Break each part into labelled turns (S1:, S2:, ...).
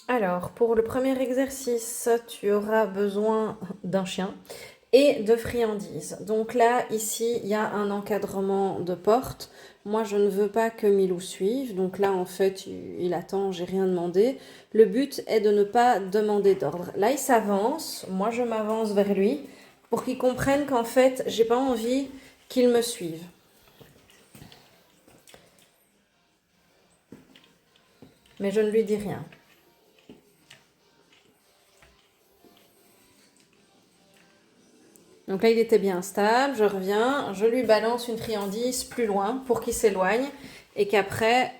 S1: Alors, pour le premier exercice, tu auras besoin d'un chien et de friandises. Donc là, ici, il y a un encadrement de porte. Moi, je ne veux pas que Milou suive. Donc là, en fait, il attend, j'ai rien demandé. Le but est de ne pas demander d'ordre. Là, il s'avance. Moi, je m'avance vers lui pour qu'il comprenne qu'en fait, j'ai pas envie qu'il me suive. Mais je ne lui dis rien. Donc là, il était bien stable, je reviens, je lui balance une friandise plus loin pour qu'il s'éloigne et qu'après,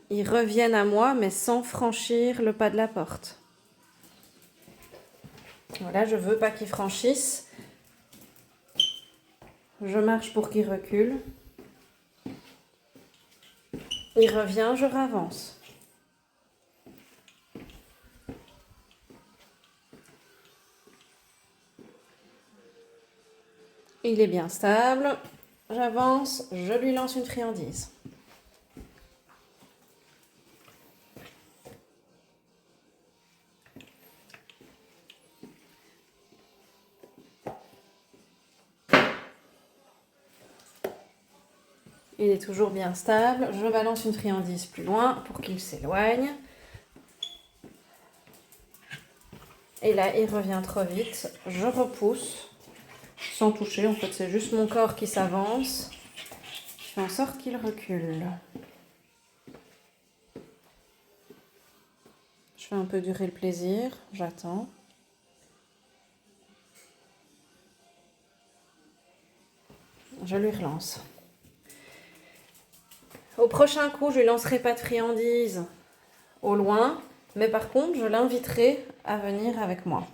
S1: il revienne à moi, mais sans franchir le pas de la porte. Voilà, je veux pas qu'il franchisse. Je marche pour qu'il recule. Il revient, je ravance. Il est bien stable. J'avance, je lui lance une friandise. Il est toujours bien stable. Je balance une friandise plus loin pour qu'il s'éloigne. Et là, il revient trop vite. Je repousse sans toucher. En fait, c'est juste mon corps qui s'avance. Je fais en sorte qu'il recule. Je fais un peu durer le plaisir. J'attends. Je lui relance. Au prochain coup, je ne lui lancerai pas de friandises au loin, mais par contre, je l'inviterai à venir avec moi.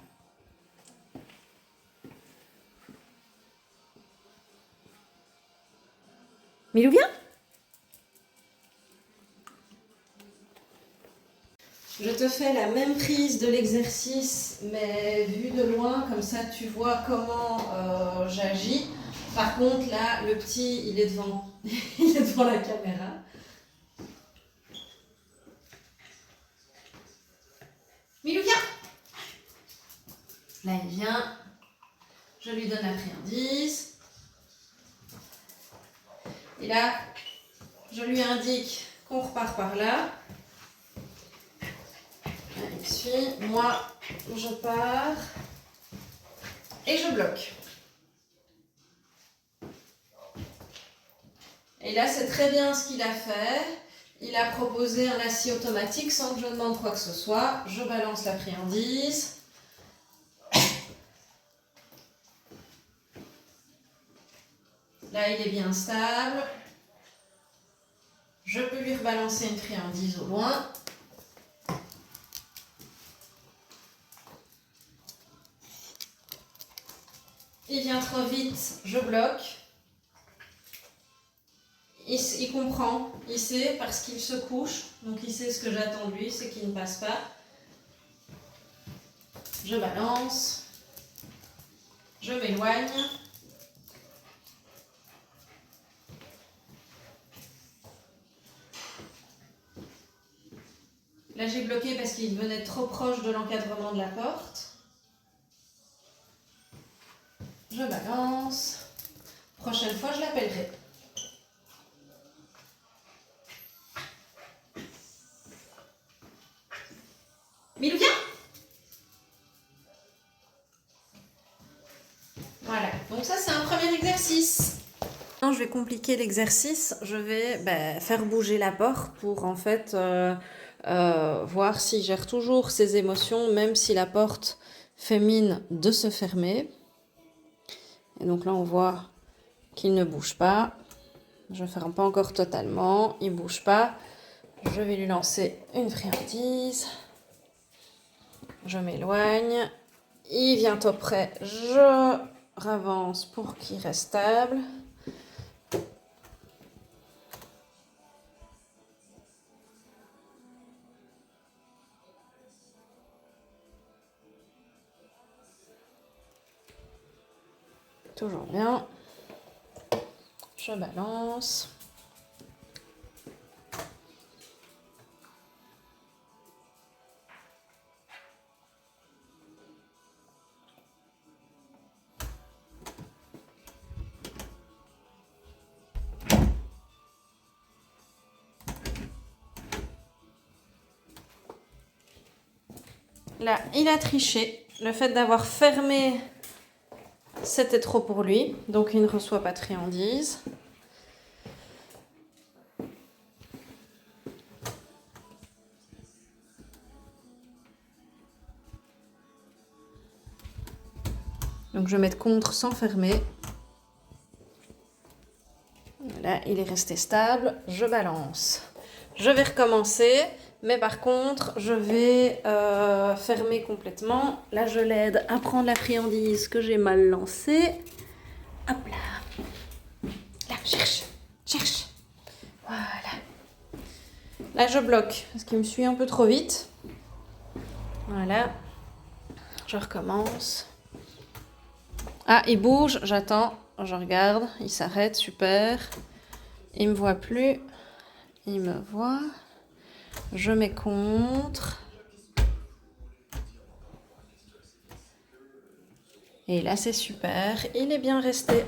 S1: Milou, viens! Je te fais la même prise de l'exercice, mais vue de loin, comme ça tu vois comment j'agis. Par contre, là, le petit, il est devant, il est devant la caméra. Milou, viens! Là, il vient. Je lui donne la friandise. Et là, je lui indique qu'on repart par là. Il suit. Moi, je pars. Et je bloque. Et là, c'est très bien ce qu'il a fait. Il a proposé un assis automatique sans que je demande quoi que ce soit. Je balance la friandise. Là, il est bien stable. Je peux lui rebalancer une friandise au loin. Il vient trop vite, je bloque. Il comprend, il sait parce qu'il se couche. Donc il sait ce que j'attends de lui, c'est qu'il ne passe pas. Je balance. Je m'éloigne. Là, j'ai bloqué parce qu'il venait trop proche de l'encadrement de la porte. Je balance. Prochaine fois, je l'appellerai. Milou, viens! Voilà, donc ça, c'est un premier exercice. Non, je vais compliquer l'exercice. Je vais faire bouger la porte pour en fait voir s'il gère toujours ses émotions, même si la porte fait mine de se fermer. Et donc là, on voit qu'il ne bouge pas. Je ne ferme pas encore totalement. Il ne bouge pas. Je vais lui lancer une friandise. Je m'éloigne. Il vient auprès. Je ravance pour qu'il reste stable. Toujours bien. Je balance. Là, il a triché. Le fait d'avoir fermé, c'était trop pour lui. Donc, il ne reçoit pas de friandises. Donc, je vais mettre contre sans fermer. Là, il est resté stable. Je balance. Je vais recommencer. Mais par contre, je vais fermer complètement. Là, je l'aide à prendre la friandise que j'ai mal lancée. Hop là. Là, cherche. Cherche. Voilà. Là, je bloque parce qu'il me suit un peu trop vite. Voilà. Je recommence. Ah, il bouge. J'attends. Je regarde. Il s'arrête. Super. Il me voit plus. Il me voit. Je mets contre. Et là, c'est super. Il est bien resté.